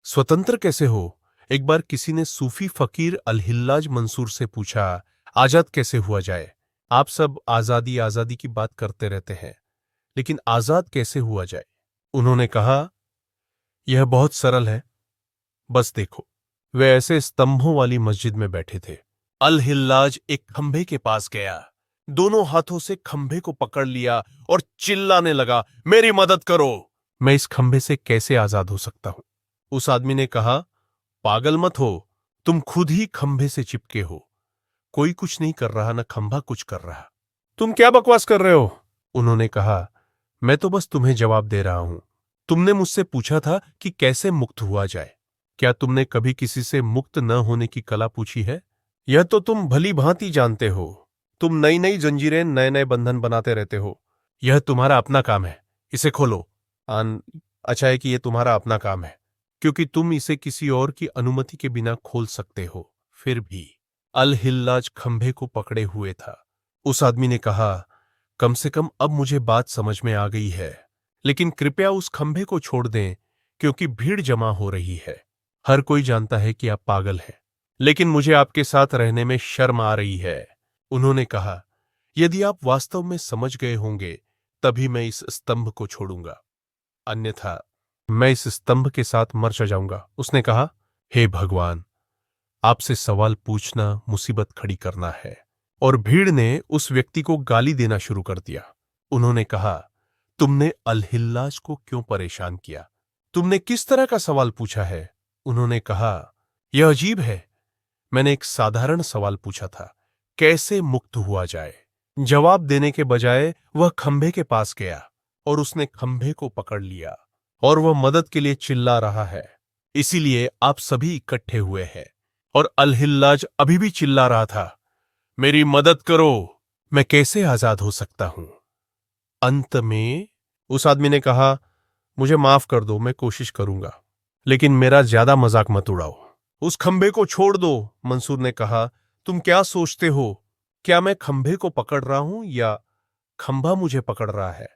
स्वतंत्र कैसे हो? एक बार किसी ने सूफी फकीर अल-हिल्लाज मंसूर से पूछा, आजाद कैसे हुआ जाए? आप सब आजादी आजादी की बात करते रहते हैं, लेकिन आजाद कैसे हुआ जाए? उन्होंने कहा, यह बहुत सरल है, बस देखो। वे ऐसे स्तंभों वाली मस्जिद में बैठे थे। अल-हिल्लाज एक खंभे के पास गया, दोनों हाथों से खंभे को पकड़ लिया और चिल्लाने लगा, मेरी मदद करो। मैं इस खंभे से कैसे आजाद हो सकता हूं? उस आदमी ने कहा, पागल मत हो, तुम खुद ही खंभे से चिपके हो। कोई कुछ नहीं कर रहा, न खंभा कुछ कर रहा। तुम क्या बकवास कर रहे हो? उन्होंने कहा, मैं तो बस तुम्हें जवाब दे रहा हूं। तुमने मुझसे पूछा था कि कैसे मुक्त हुआ जाए। क्या तुमने कभी किसी से मुक्त न होने की कला पूछी है? यह तो तुम भली भांति जानते हो। तुम नई नई जंजीरें, नए नए बंधन बनाते रहते हो। यह तुम्हारा अपना काम है, इसे खोलो। अच्छा है कि यह तुम्हारा अपना काम है, क्योंकि तुम इसे किसी और की अनुमति के बिना खोल सकते हो। फिर भी अल-हिल्लाज खंभे को पकड़े हुए था। उस आदमी ने कहा, कम से कम अब मुझे बात समझ में आ गई है, लेकिन कृपया उस खंभे को छोड़ दें, क्योंकि भीड़ जमा हो रही है। हर कोई जानता है कि आप पागल हैं, लेकिन मुझे आपके साथ रहने में शर्म आ रही है। उन्होंने कहा, यदि आप वास्तव में समझ गए होंगे, तभी मैं इस स्तंभ को छोड़ूंगा, अन्यथा मैं इस स्तंभ के साथ मर जाऊंगा। उसने कहा, हे भगवान, आपसे सवाल पूछना मुसीबत खड़ी करना है। और भीड़ ने उस व्यक्ति को गाली देना शुरू कर दिया। उन्होंने कहा, तुमने अल-हिल्लाज को क्यों परेशान किया? तुमने किस तरह का सवाल पूछा है? उन्होंने कहा, यह अजीब है, मैंने एक साधारण सवाल पूछा था, कैसे मुक्त हुआ जाए? जवाब देने के बजाय वह खंभे के पास गया और उसने खंभे को पकड़ लिया और वह मदद के लिए चिल्ला रहा है। इसीलिए आप सभी इकट्ठे हुए हैं। और अल-हिल्लाज अभी भी चिल्ला रहा था, मेरी मदद करो, मैं कैसे आजाद हो सकता हूं? अंत में उस आदमी ने कहा, मुझे माफ कर दो, मैं कोशिश करूंगा, लेकिन मेरा ज्यादा मजाक मत उड़ाओ। उस खंभे को छोड़ दो, मंसूर ने कहा। तुम क्या सोचते हो? क्या मैं खंभे को पकड़ रहा हूं या खंभा मुझे पकड़ रहा है?